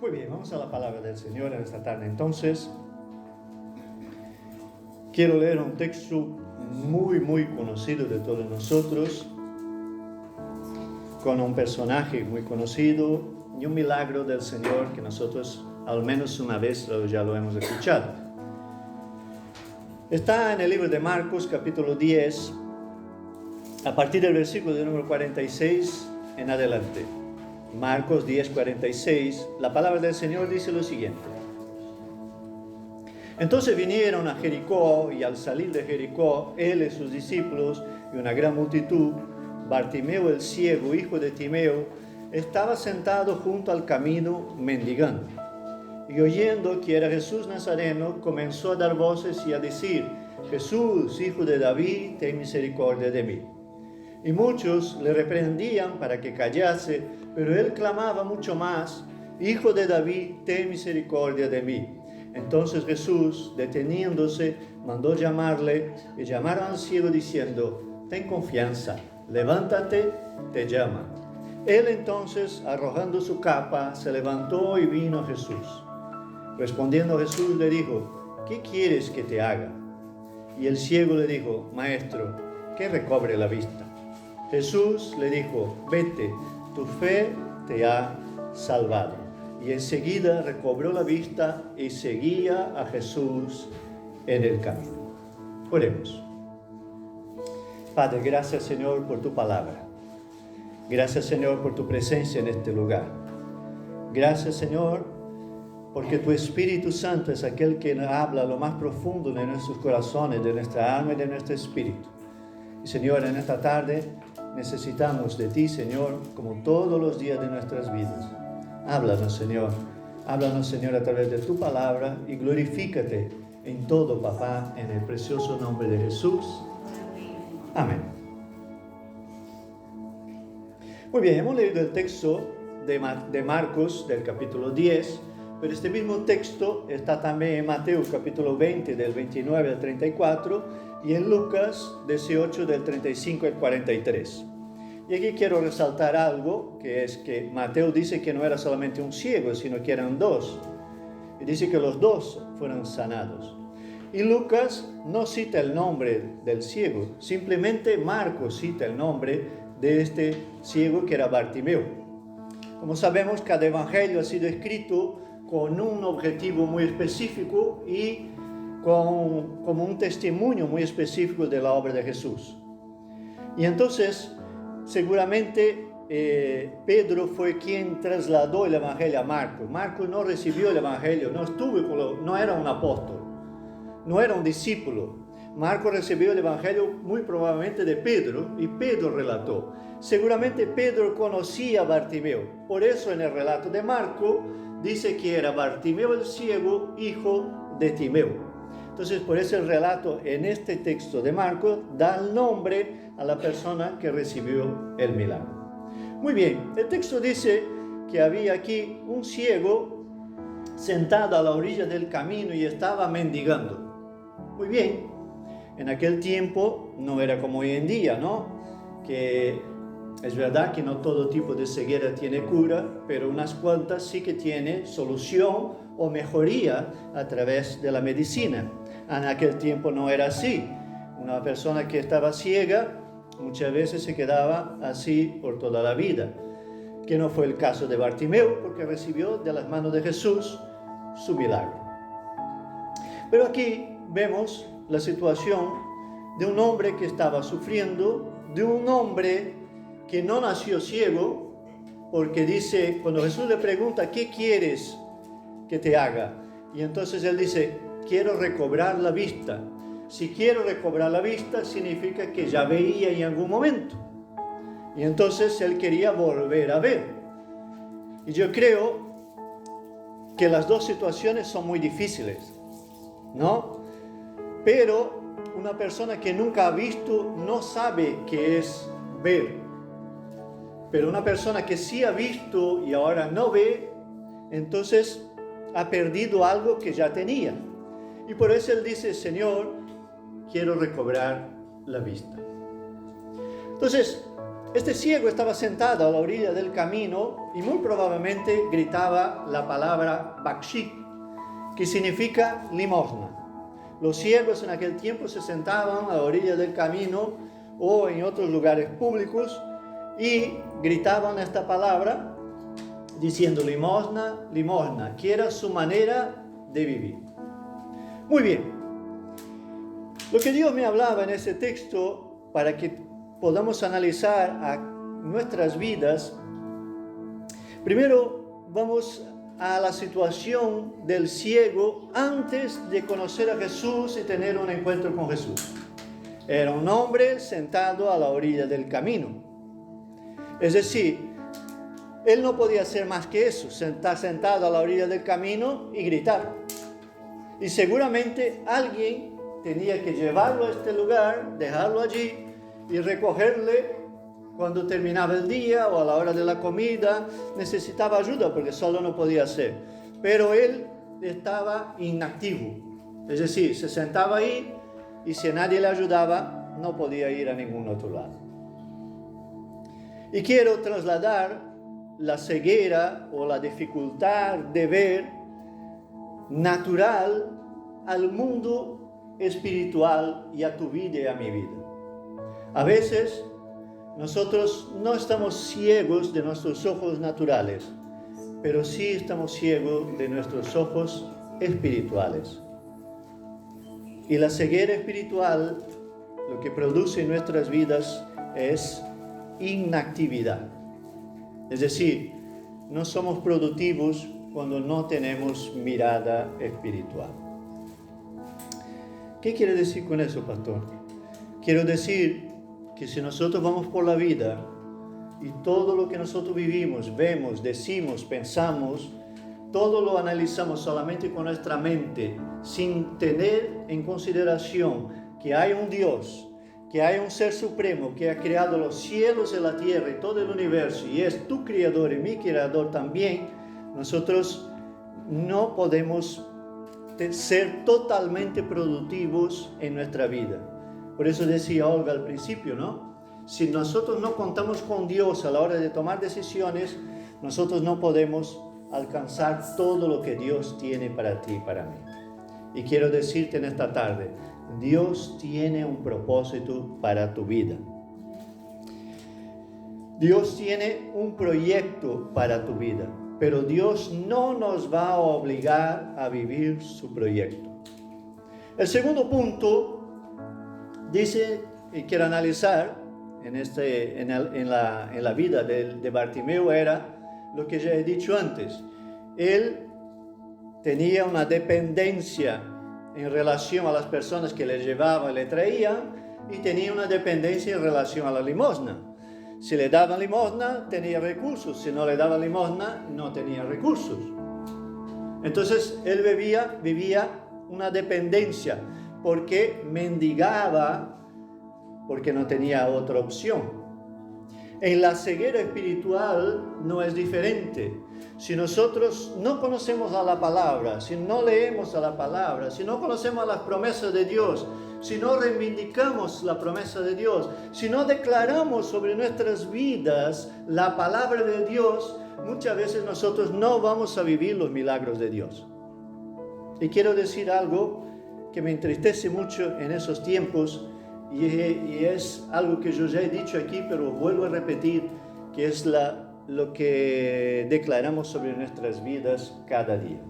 Muy bien, vamos a la palabra del Señor en esta tarde. Entonces, quiero leer un texto muy conocido de todos nosotros, con un personaje muy conocido y un milagro del Señor que nosotros al menos una vez ya lo hemos escuchado. Está en el libro de Marcos, capítulo 10, a partir del versículo de número 46 en adelante. Marcos 10, 46, la palabra del Señor dice lo siguiente. Entonces vinieron a Jericó, y al salir de Jericó, él y sus discípulos y una gran multitud, Bartimeo el ciego, hijo de Timeo, estaba sentado junto al camino mendigando. Y oyendo que era Jesús Nazareno, comenzó a dar voces y a decir: Jesús, hijo de David, ten misericordia de mí. Y muchos le reprendían para que callase, pero él clamaba mucho más: Hijo de David, ten misericordia de mí. Entonces Jesús, deteniéndose, mandó llamarle, y llamaron al ciego diciendo: Ten confianza, levántate, te llama. Él entonces, arrojando su capa, se levantó y vino a Jesús. Respondiendo Jesús le dijo: ¿Qué quieres que te haga? Y el ciego le dijo: Maestro, que recobre la vista. Jesús le dijo: Vete, tu fe te ha salvado. Y enseguida recobró la vista y seguía a Jesús en el camino. Oremos. Padre, gracias Señor por tu palabra. Gracias Señor por tu presencia en este lugar. Gracias Señor porque tu Espíritu Santo es aquel que habla lo más profundo de nuestros corazones, de nuestra alma y de nuestro espíritu. Y Señor, en esta tarde necesitamos de ti, Señor, como todos los días de nuestras vidas. Háblanos, Señor. Háblanos, Señor, a través de tu palabra y glorifícate en todo, Papá, en el precioso nombre de Jesús. Amén. Muy bien, hemos leído el texto de Marcos del capítulo 10, pero este mismo texto está también en Mateo capítulo 20 del 29 al 34 y en Lucas 18 del 35 al 43. Y aquí quiero resaltar algo, que es que Mateo dice que no era solamente un ciego, sino que eran dos. Y dice que los dos fueron sanados. Y Lucas no cita el nombre del ciego, simplemente Marcos cita el nombre de este ciego que era Bartimeo. Como sabemos, cada evangelio ha sido escrito con un objetivo muy específico y como un testimonio muy específico de la obra de Jesús. Y entonces, seguramente Pedro fue quien trasladó el evangelio a Marcos. Marcos no recibió el evangelio, no era un apóstol, no era un discípulo. Marcos recibió el evangelio muy probablemente de Pedro y Pedro relató. Seguramente Pedro conocía a Bartimeo, por eso en el relato de Marcos dice que era Bartimeo el ciego, hijo de Timeo. Entonces, por eso el relato en este texto de Marcos da el nombre a la persona que recibió el milagro. Muy bien, el texto dice que había aquí un ciego sentado a la orilla del camino y estaba mendigando. Muy bien, en aquel tiempo no era como hoy en día, ¿no? Que es verdad que no todo tipo de ceguera tiene cura, pero unas cuantas sí que tiene solución o mejoría a través de la medicina. En aquel tiempo no era así. Una persona que estaba ciega muchas veces se quedaba así por toda la vida. Que no fue el caso de Bartimeo, porque recibió de las manos de Jesús su milagro. Pero aquí vemos la situación de un hombre que estaba sufriendo, de un hombre que no nació ciego, porque dice, cuando Jesús le pregunta, ¿qué quieres que te haga? Y entonces él dice, quiero recobrar la vista. Si quiero recobrar la vista, significa que ya veía en algún momento. Y entonces él quería volver a ver. Y yo creo que las dos situaciones son muy difíciles, ¿no? Pero una persona que nunca ha visto no sabe qué es ver. Pero una persona que sí ha visto y ahora no ve, entonces ha perdido algo que ya tenía. Y por eso él dice, Señor, quiero recobrar la vista. Entonces, Este ciego estaba sentado a la orilla del camino y muy probablemente gritaba la palabra bakshik, que significa limosna. Los ciegos en aquel tiempo se sentaban a la orilla del camino o en otros lugares públicos y gritaban esta palabra diciendo limosna, limosna, que era su manera de vivir. Muy bien. Lo que Dios me hablaba en ese texto para que podamos analizar a nuestras vidas, primero vamos a la situación del ciego antes de conocer a Jesús y tener un encuentro con Jesús. Era un hombre sentado a la orilla del camino. Es decir, él no podía hacer más que eso, estar sentado a la orilla del camino y gritar. Y seguramente alguien tenía que llevarlo a este lugar, dejarlo allí y recogerle cuando terminaba el día o a la hora de la comida. Necesitaba ayuda porque solo no podía hacer. Pero él estaba inactivo. Es decir, se sentaba ahí y si nadie le ayudaba, no podía ir a ningún otro lado. Y quiero trasladar la ceguera o la dificultad de ver natural al mundo espiritual y a tu vida y a mi vida. A veces nosotros no estamos ciegos de nuestros ojos naturales, pero sí estamos ciegos de nuestros ojos espirituales. Y la ceguera espiritual lo que produce en nuestras vidas es inactividad. Es decir, no somos productivos cuando no tenemos mirada espiritual. ¿Qué quiere decir con eso, pastor? Quiero decir que si nosotros vamos por la vida y todo lo que nosotros vivimos, vemos, decimos, pensamos, todo lo analizamos solamente con nuestra mente, sin tener en consideración que hay un Dios, que hay un ser supremo que ha creado los cielos y la tierra y todo el universo, y es tu creador y mi creador también, nosotros no podemos ser totalmente productivos en nuestra vida. Por eso decía Olga al principio, ¿no? Si nosotros no contamos con Dios a la hora de tomar decisiones, nosotros no podemos alcanzar todo lo que Dios tiene para ti y para mí. Y quiero decirte en esta tarde, Dios tiene un propósito para tu vida. Dios tiene un proyecto para tu vida, pero Dios no nos va a obligar a vivir su proyecto. El segundo punto dice, y quiero analizar en la vida de Bartimeo, era lo que ya he dicho antes. Él tenía una dependencia en relación a las personas que le llevaban y le traían, y tenía una dependencia en relación a la limosna. Si le daban limosna, tenía recursos. Si no le daban limosna, no tenía recursos. Entonces, él vivía una dependencia, porque mendigaba, porque no tenía otra opción. En la ceguera espiritual no es diferente. Si nosotros no conocemos a la palabra, si no leemos a la palabra, si no conocemos las promesas de Dios, si no reivindicamos la promesa de Dios, si no declaramos sobre nuestras vidas la palabra de Dios, muchas veces nosotros no vamos a vivir los milagros de Dios. Y quiero decir algo que me entristece mucho en esos tiempos, y es algo que yo ya he dicho aquí, pero vuelvo a repetir, que es lo que declaramos sobre nuestras vidas cada día.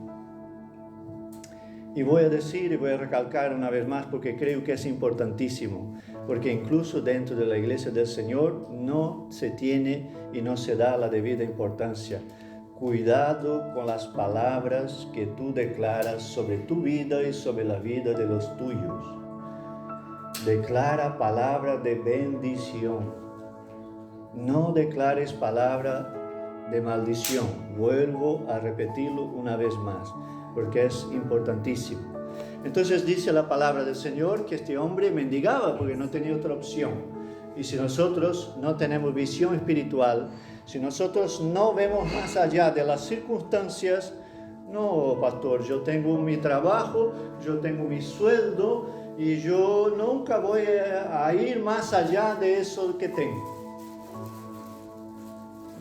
Y voy a decir y voy a recalcar una vez más, porque creo que es importantísimo, porque incluso dentro de la iglesia del Señor no se tiene y no se da la debida importancia. Cuidado con las palabras que tú declaras sobre tu vida y sobre la vida de los tuyos. Declara palabra de bendición. No declares palabra de maldición. Vuelvo a repetirlo una vez más, porque es importantísimo. Entonces dice la palabra del Señor que este hombre mendigaba porque no tenía otra opción. Y si nosotros no tenemos visión espiritual, si nosotros no vemos más allá de las circunstancias, no, pastor, yo tengo mi trabajo, yo tengo mi sueldo, y yo nunca voy a ir más allá de eso que tengo.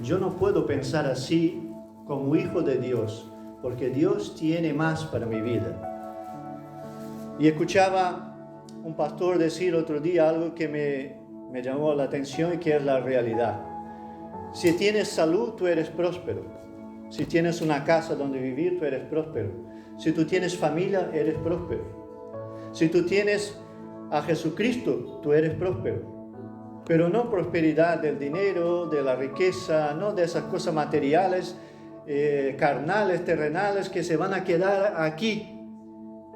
yo no puedo pensar así como hijo de Dios, porque Dios tiene más para mi vida. Y escuchaba un pastor decir otro día algo que me llamó la atención y que es la realidad. Si tienes salud, tú eres próspero. Si tienes una casa donde vivir, tú eres próspero. Si tú tienes familia, eres próspero. Si tú tienes a Jesucristo, tú eres próspero. Pero no prosperidad del dinero, de la riqueza, no de esas cosas materiales, carnales, terrenales que se van a quedar aquí.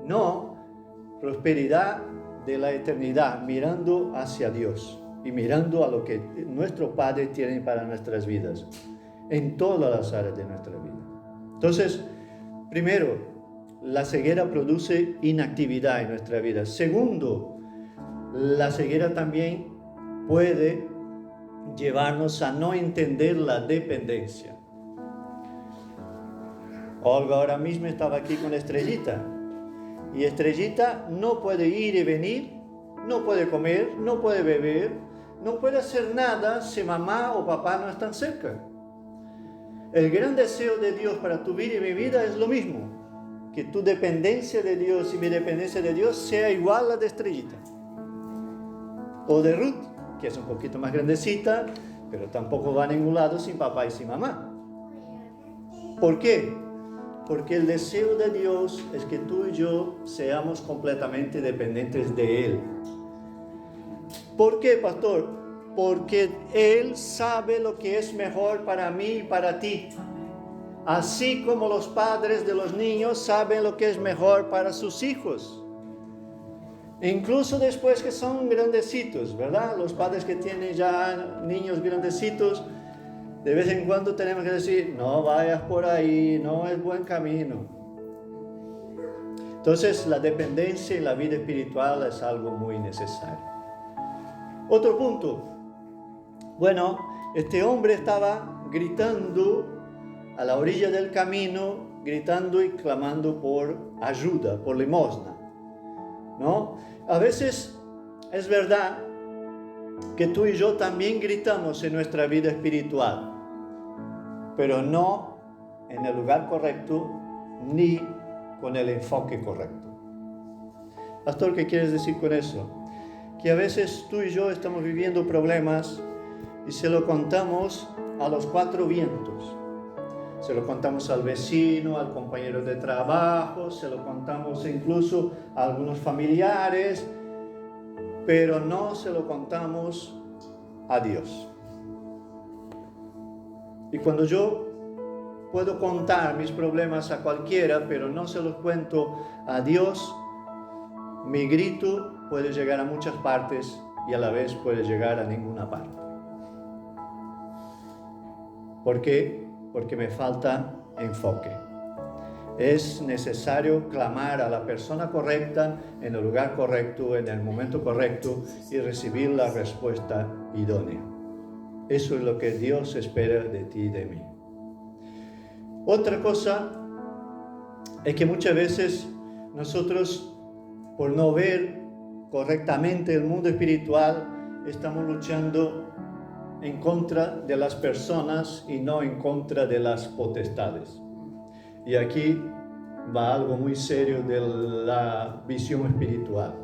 No, prosperidad de la eternidad, mirando hacia Dios y mirando a lo que nuestro Padre tiene para nuestras vidas, en todas las áreas de nuestra vida. Entonces, primero, la ceguera produce inactividad en nuestra vida. Segundo, la ceguera también puede llevarnos a no entender la dependencia. Olga ahora mismo estaba aquí con Estrellita. Y Estrellita no puede ir y venir, no puede comer, no puede beber, no puede hacer nada si mamá o papá no están cerca. El gran deseo de Dios para tu vida y mi vida es lo mismo, que tu dependencia de Dios y mi dependencia de Dios sea igual a la de Estrellita. O de Ruth, que es un poquito más grandecita, pero tampoco va a ningún lado sin papá y sin mamá. ¿Por qué? Porque el deseo de Dios es que tú y yo seamos completamente dependientes de Él. ¿Por qué, pastor? Porque Él sabe lo que es mejor para mí y para ti. Así como los padres de los niños saben lo que es mejor para sus hijos. Incluso después que son grandecitos, ¿verdad? Los padres que tienen ya niños grandecitos, de vez en cuando tenemos que decir, no vayas por ahí, no es buen camino. Entonces, la dependencia en la vida espiritual es algo muy necesario. Otro punto. Bueno, este hombre estaba gritando a la orilla del camino, gritando y clamando por ayuda, por limosna, ¿no? A veces es verdad que tú y yo también gritamos en nuestra vida espiritual, pero no en el lugar correcto ni con el enfoque correcto. Pastor, ¿qué quieres decir con eso? Que a veces tú y yo estamos viviendo problemas y se lo contamos a los cuatro vientos. Se lo contamos al vecino, al compañero de trabajo, se lo contamos incluso a algunos familiares, pero no se lo contamos a Dios. Y cuando yo puedo contar mis problemas a cualquiera, pero no se los cuento a Dios, mi grito puede llegar a muchas partes y a la vez puede llegar a ninguna parte. ¿Por qué? Porque me falta enfoque. Es necesario clamar a la persona correcta, en el lugar correcto, en el momento correcto y recibir la respuesta idónea. Eso es lo que Dios espera de ti y de mí. Otra cosa es que muchas veces nosotros, por no ver correctamente el mundo espiritual, estamos luchando en contra de las personas y no en contra de las potestades. Y aquí va algo muy serio de la visión espiritual.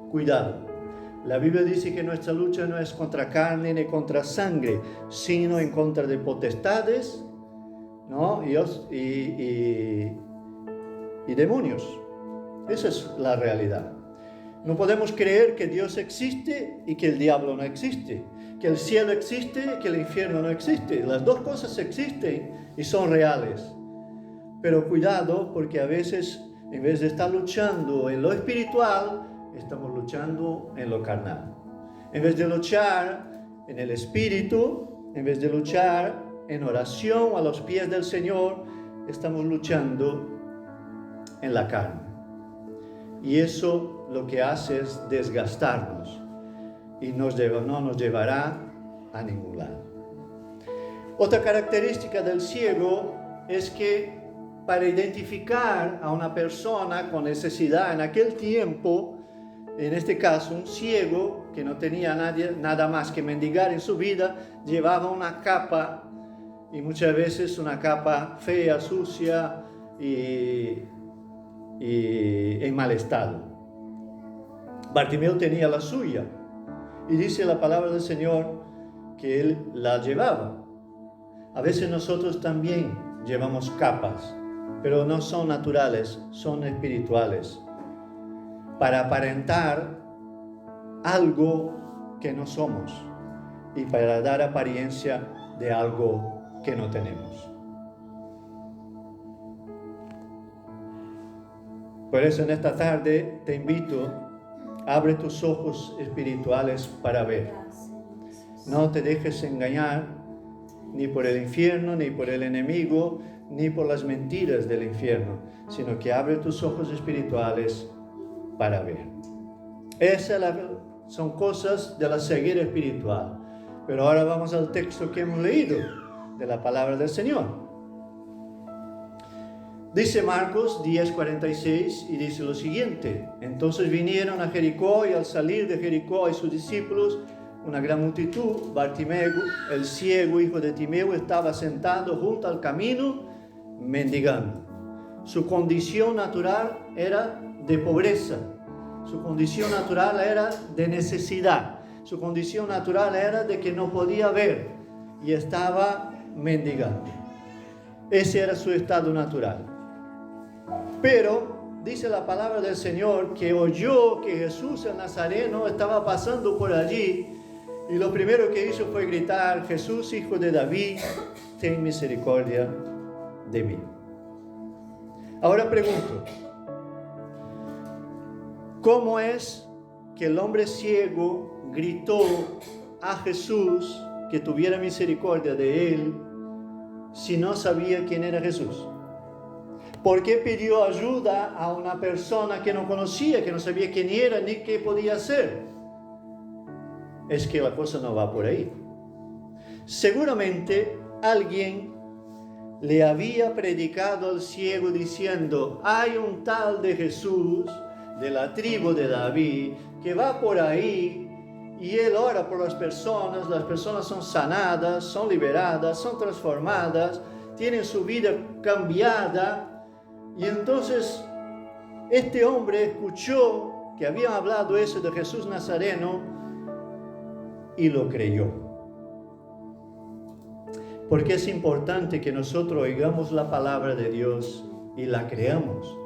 Cuidado. La Biblia dice que nuestra lucha no es contra carne ni contra sangre, sino en contra de potestades, ¿no? y demonios. Esa es la realidad. No podemos creer que Dios existe y que el diablo no existe, que el cielo existe y que el infierno no existe. Las dos cosas existen y son reales. Pero cuidado, porque a veces, en vez de estar luchando en lo espiritual, estamos luchando en lo carnal. En vez de luchar en el espíritu, en vez de luchar en oración a los pies del Señor, estamos luchando en la carne. Y eso lo que hace es desgastarnos y no nos llevará a ningún lado. Otra característica del ciego es que para identificar a una persona con necesidad en aquel tiempo, en este caso un ciego que no tenía nada más que mendigar en su vida, llevaba una capa y muchas veces una capa fea, sucia y en mal estado. Bartimeo tenía la suya, y dice la palabra del Señor que él la llevaba. A veces nosotros también llevamos capas, pero no son naturales, son espirituales, para aparentar algo que no somos y para dar apariencia de algo que no tenemos. Por eso en esta tarde te invito, abre tus ojos espirituales para ver. No te dejes engañar ni por el infierno, ni por el enemigo, ni por las mentiras del infierno, sino que abre tus ojos espirituales para ver. Esas son cosas de la ceguera espiritual. Pero ahora vamos al texto que hemos leído de la palabra del Señor. Dice Marcos 10:46 y dice lo siguiente: entonces vinieron a Jericó, y al salir de Jericó y sus discípulos, una gran multitud. Bartimeo, el ciego, hijo de Timeo, estaba sentado junto al camino mendigando. Su condición natural era de pobreza. Su condición natural era de necesidad. Su condición natural era de que no podía ver y estaba mendigando. Ese era su estado natural. Pero dice la palabra del Señor que oyó que Jesús el Nazareno estaba pasando por allí, y lo primero que hizo fue gritar: Jesús, hijo de David, ten misericordia de mí. Ahora pregunto, ¿cómo es que el hombre ciego gritó a Jesús que tuviera misericordia de él si no sabía quién era Jesús? ¿Por qué pidió ayuda a una persona que no conocía, que no sabía quién era ni qué podía hacer? Es que la cosa no va por ahí. Seguramente alguien le había predicado al ciego diciendo: hay un tal de Jesús de la tribu de David que va por ahí y él ora por las personas son sanadas, son liberadas, son transformadas, tienen su vida cambiada. Y entonces este hombre escuchó que habían hablado eso de Jesús Nazareno y lo creyó. Porque es importante que nosotros oigamos la palabra de Dios y la creamos.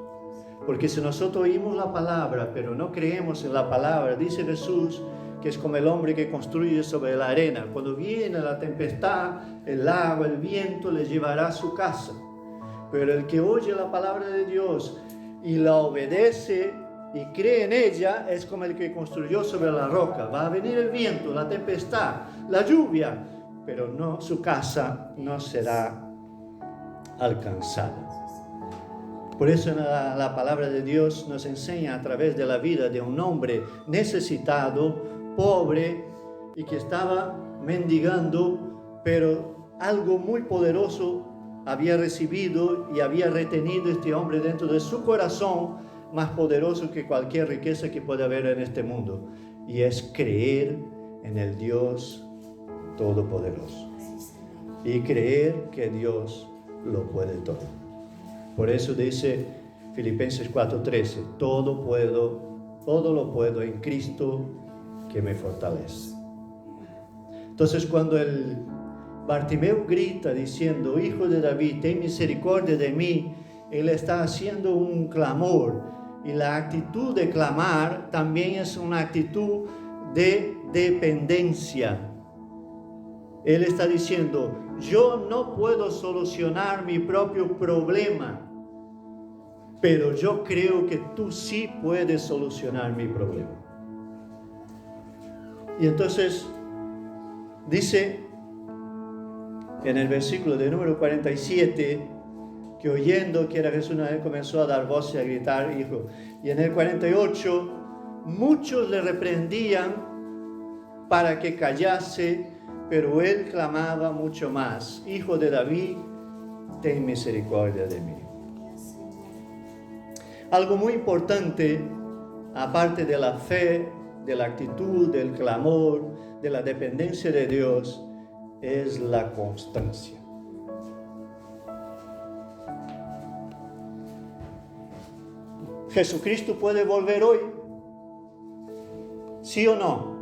Porque si nosotros oímos la palabra, pero no creemos en la palabra, dice Jesús que es como el hombre que construye sobre la arena. Cuando viene la tempestad, el agua, el viento le llevará a su casa. Pero el que oye la palabra de Dios y la obedece y cree en ella es como el que construyó sobre la roca. Va a venir el viento, la tempestad, la lluvia, pero no, su casa no será alcanzada. Por eso la palabra de Dios nos enseña a través de la vida de un hombre necesitado, pobre y que estaba mendigando, pero algo muy poderoso había recibido y había retenido este hombre dentro de su corazón, más poderoso que cualquier riqueza que pueda haber en este mundo, y es creer en el Dios Todopoderoso y creer que Dios lo puede todo. Por eso dice Filipenses 4:13: todo lo puedo en Cristo que me fortalece. Entonces, cuando el Bartimeo grita diciendo: hijo de David, ten misericordia de mí, él está haciendo un clamor, y la actitud de clamar también es una actitud de dependencia. Él está diciendo: yo no puedo solucionar mi propio problema, pero yo creo que tú sí puedes solucionar mi problema. Y entonces dice en el versículo de número 47 que oyendo que era Jesús, él comenzó a dar voces y a gritar: hijo. Y en el 48 muchos le reprendían para que callase, pero él clamaba mucho más: hijo de David, ten misericordia de mí. Algo muy importante, aparte de la fe, de la actitud, del clamor, de la dependencia de Dios, es la constancia. ¿Jesucristo puede volver hoy? ¿Sí o no?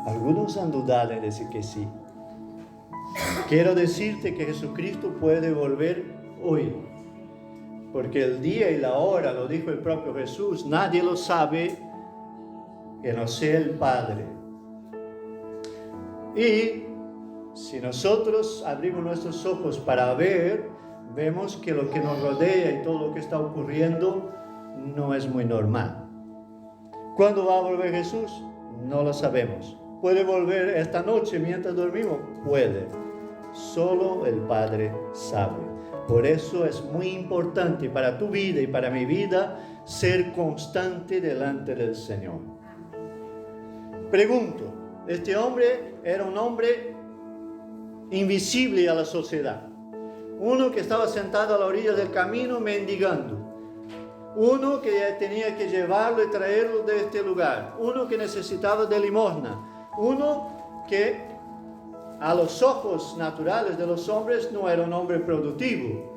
Algunos han dudado en decir que sí. Quiero decirte que Jesucristo puede volver hoy. Porque el día y la hora, lo dijo el propio Jesús, nadie lo sabe que no sea el Padre. Y si nosotros abrimos nuestros ojos para ver, vemos que lo que nos rodea y todo lo que está ocurriendo no es muy normal. ¿Cuándo va a volver Jesús? No lo sabemos. ¿Puede volver esta noche mientras dormimos? Puede. Solo el Padre sabe. Por eso es muy importante para tu vida y para mi vida ser constante delante del Señor. Pregunto, este hombre era un hombre invisible a la sociedad. Uno que estaba sentado a la orilla del camino mendigando. Uno que tenía que llevarlo y traerlo de este lugar. Uno que necesitaba de limosna. Uno que a los ojos naturales de los hombres no era un hombre productivo.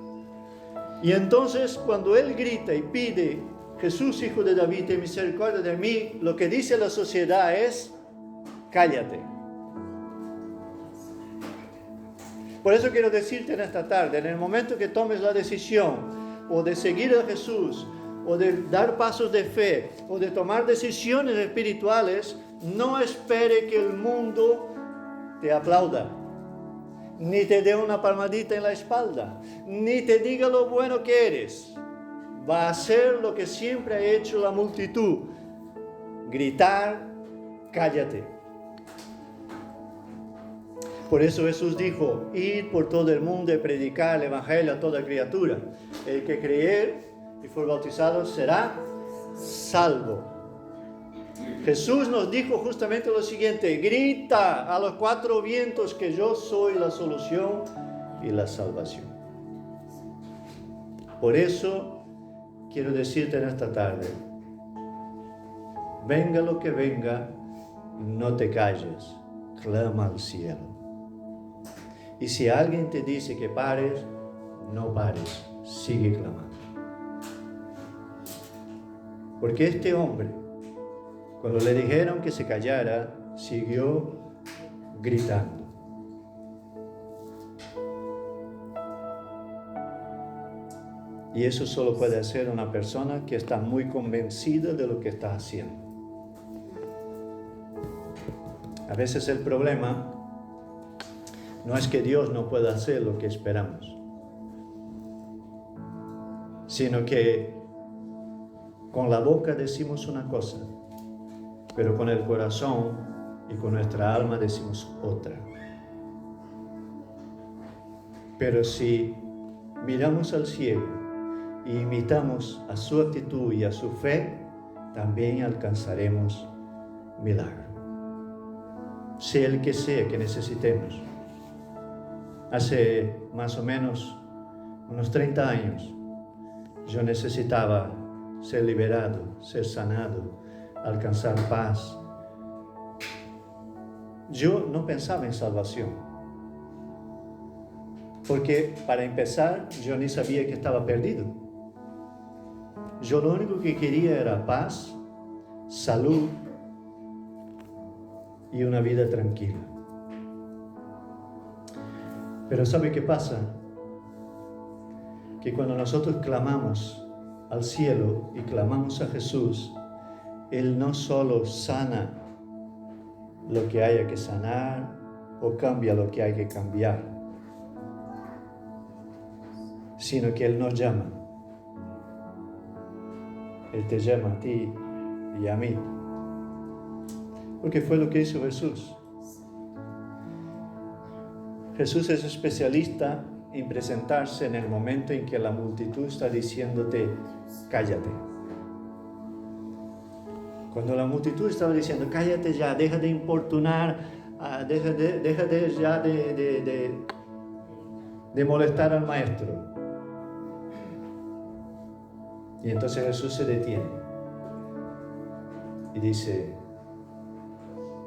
Y entonces cuando él grita y pide, Jesús, Hijo de David, ten misericordia de mí, lo que dice la sociedad es, cállate. Por eso quiero decirte en esta tarde, en el momento que tomes la decisión o de seguir a Jesús, o de dar pasos de fe, o de tomar decisiones espirituales, no espere que el mundo te aplauda, ni te dé una palmadita en la espalda, ni te diga lo bueno que eres. Va a hacer lo que siempre ha hecho la multitud, gritar, cállate. Por eso Jesús dijo, id por todo el mundo y predicar el evangelio a toda criatura. El que creyere y fue bautizado será salvo. Jesús nos dijo justamente lo siguiente, grita a los cuatro vientos que yo soy la solución y la salvación. Por eso quiero decirte en esta tarde, venga lo que venga, no te calles, clama al cielo. Y si alguien te dice que pares, no pares, sigue clamando. Porque este hombre, cuando le dijeron que se callara, siguió gritando. Y eso solo puede hacer una persona que está muy convencida de lo que está haciendo. A veces el problema no es que Dios no pueda hacer lo que esperamos, sino que con la boca decimos una cosa, pero con el corazón y con nuestra alma decimos otra. Pero si miramos al cielo y imitamos a su actitud y a su fe, también alcanzaremos milagro. Sea el que sea que necesitemos. Hace más o menos unos 30 años, yo necesitaba ser liberado, ser sanado, alcanzar paz. Yo no pensaba en salvación, porque para empezar, yo ni sabía que estaba perdido. Yo lo único que quería era paz, salud y una vida tranquila. Pero ¿sabe qué pasa? Que cuando nosotros clamamos al cielo y clamamos a Jesús, Él no solo sana lo que haya que sanar o cambia lo que hay que cambiar, sino que Él nos llama. Él te llama a ti y a mí. Porque fue lo que hizo Jesús. Jesús es especialista en presentarse en el momento en que la multitud está diciéndote, cállate. Cuando la multitud estaba diciendo, cállate ya, deja de importunar, deja ya de molestar al maestro. Y entonces Jesús se detiene y dice,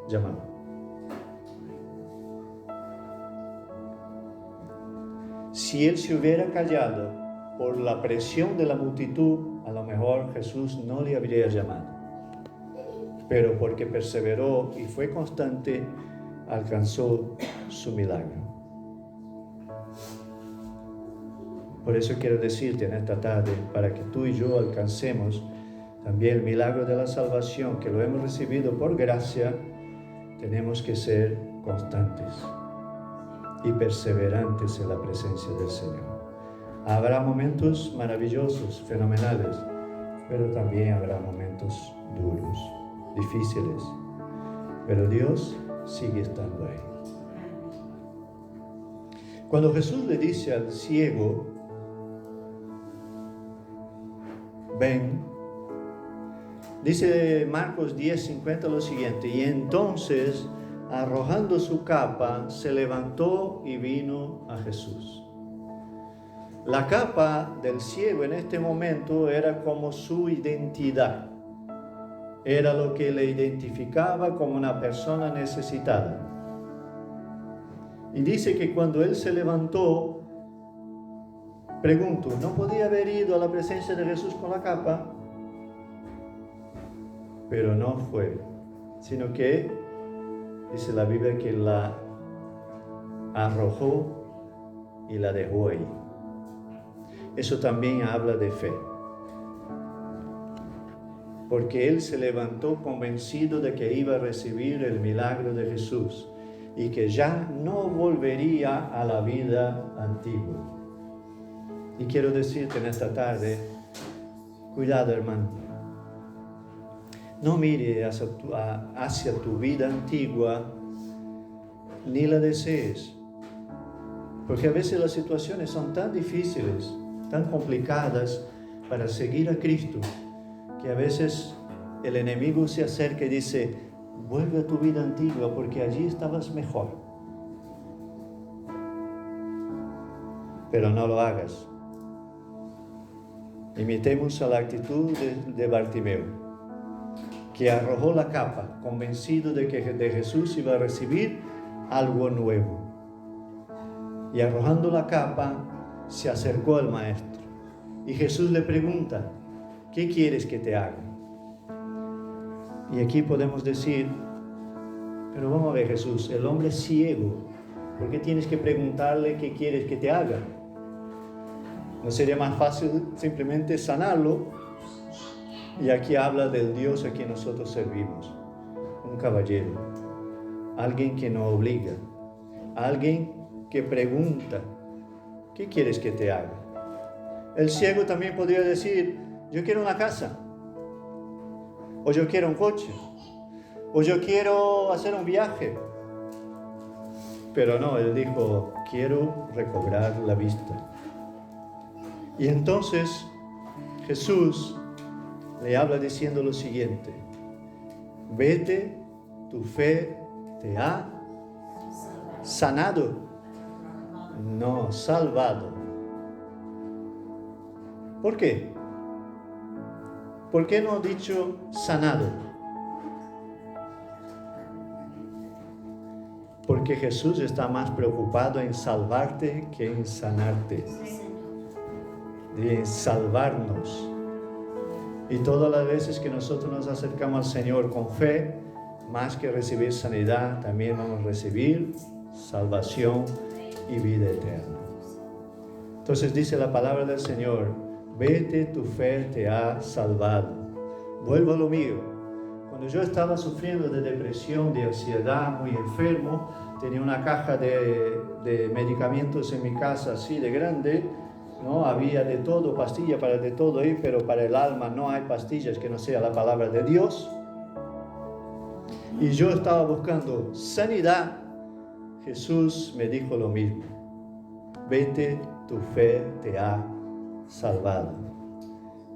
llámalo. Si él se hubiera callado por la presión de la multitud, a lo mejor Jesús no le habría llamado. Pero porque perseveró y fue constante, alcanzó su milagro. Por eso quiero decirte en esta tarde, para que tú y yo alcancemos también el milagro de la salvación, que lo hemos recibido por gracia, tenemos que ser constantes y perseverantes en la presencia del Señor. Habrá momentos maravillosos, fenomenales, pero también habrá momentos duros, difíciles. Pero Dios sigue estando ahí. Cuando Jesús le dice al ciego, ven, dice Marcos 10:50 lo siguiente: y entonces, arrojando su capa, se levantó y vino a Jesús. La capa del ciego en este momento era como su identidad. Era lo que le identificaba como una persona necesitada. Y dice que cuando él se levantó, pregunto, ¿no podía haber ido a la presencia de Jesús con la capa? Pero no fue, sino que, dice la Biblia, que la arrojó y la dejó ahí. Eso también habla de fe. Porque él se levantó convencido de que iba a recibir el milagro de Jesús y que ya no volvería a la vida antigua. Y quiero decirte en esta tarde, cuidado, hermano. No mire hacia tu vida antigua, ni la desees. Porque a veces las situaciones son tan difíciles, tan complicadas para seguir a Cristo, que a veces el enemigo se acerca y dice, vuelve a tu vida antigua porque allí estabas mejor. Pero no lo hagas. Imitemos a la actitud de Bartimeo, que arrojó la capa, convencido de que de Jesús iba a recibir algo nuevo. Y arrojando la capa, se acercó al maestro. Y Jesús le pregunta, ¿qué quieres que te haga? Y aquí podemos decir, pero vamos a ver, Jesús, el hombre es ciego. ¿Por qué tienes que preguntarle qué quieres que te haga? ¿No sería más fácil simplemente sanarlo? Y aquí habla del Dios a quien nosotros servimos. Un caballero, alguien que no obliga, alguien que pregunta, ¿qué quieres que te haga? El ciego también podría decir, yo quiero una casa, o yo quiero un coche, o yo quiero hacer un viaje. Pero no, él dijo, quiero recobrar la vista. Y entonces Jesús le habla diciendo lo siguiente, vete, tu fe te ha sanado, no salvado. ¿Por qué? ¿Por qué no ha dicho sanado? Porque Jesús está más preocupado en salvarte que en sanarte, en salvarnos. Y todas las veces que nosotros nos acercamos al Señor con fe, más que recibir sanidad, también vamos a recibir salvación y vida eterna. Entonces dice la palabra del Señor, vete, tu fe te ha salvado. Vuelvo a lo mío. Cuando yo estaba sufriendo de depresión, de ansiedad, muy enfermo, tenía una caja de medicamentos en mi casa así de grande, ¿no? Había de todo, pastilla para de todo ahí, pero para el alma no hay pastillas que no sea la palabra de Dios. Y yo estaba buscando sanidad. Jesús me dijo lo mismo. Vete, tu fe te ha salvado.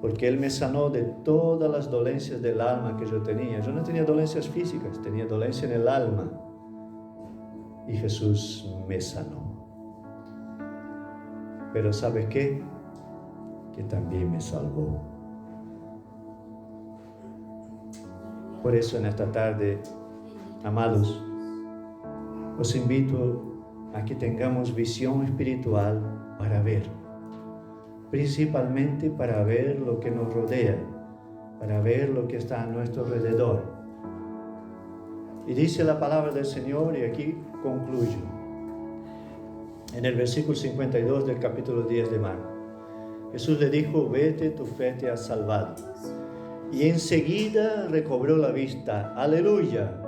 Porque Él me sanó de todas las dolencias del alma que yo tenía. Yo no tenía dolencias físicas, tenía dolencia en el alma. Y Jesús me sanó. Pero ¿sabe qué? Que también me salvó. Por eso en esta tarde, amados, os invito a que tengamos visión espiritual para ver, principalmente para ver lo que nos rodea, para ver lo que está a nuestro alrededor. Y dice la palabra del Señor, y aquí concluyo, en el versículo 52 del capítulo 10 de Marcos. Jesús le dijo: vete, tu fe te ha salvado. Y enseguida recobró la vista. Aleluya.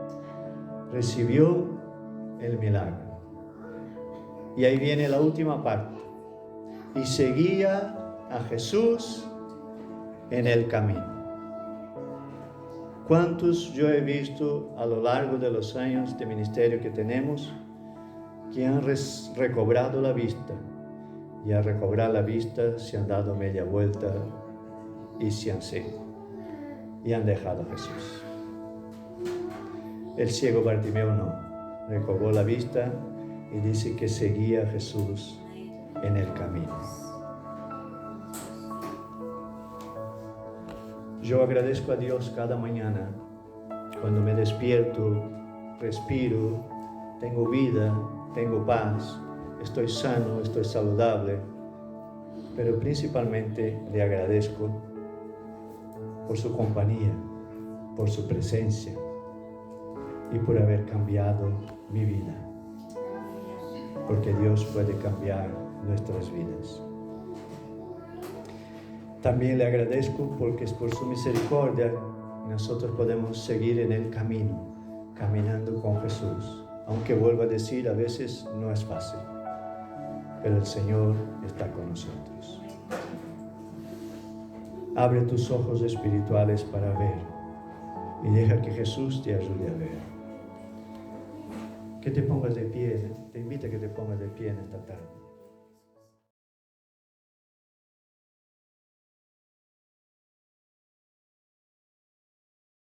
Recibió el milagro. Y ahí viene la última parte. Y seguía a Jesús en el camino. ¿Cuántos yo he visto a lo largo de los años de ministerio que tenemos que han recobrado la vista? Y al recobrar la vista se han dado media vuelta y se han seguido. Y han dejado a Jesús. El ciego Bartimeo no. Recobró la vista y dice que seguía a Jesús en el camino. Yo agradezco a Dios cada mañana cuando me despierto, respiro, tengo vida, tengo paz, estoy sano, estoy saludable, pero principalmente le agradezco por su compañía, por su presencia y por haber cambiado mi vida, porque Dios puede cambiar nuestras vidas. También le agradezco porque es por su misericordia nosotros podemos seguir en el camino, caminando con Jesús, aunque vuelvo a decir, a veces no es fácil, pero el Señor está con nosotros. Abre tus ojos espirituales para ver y deja que Jesús te ayude a ver. Que te pongas de pie, te invito a que te pongas de pie en esta tarde.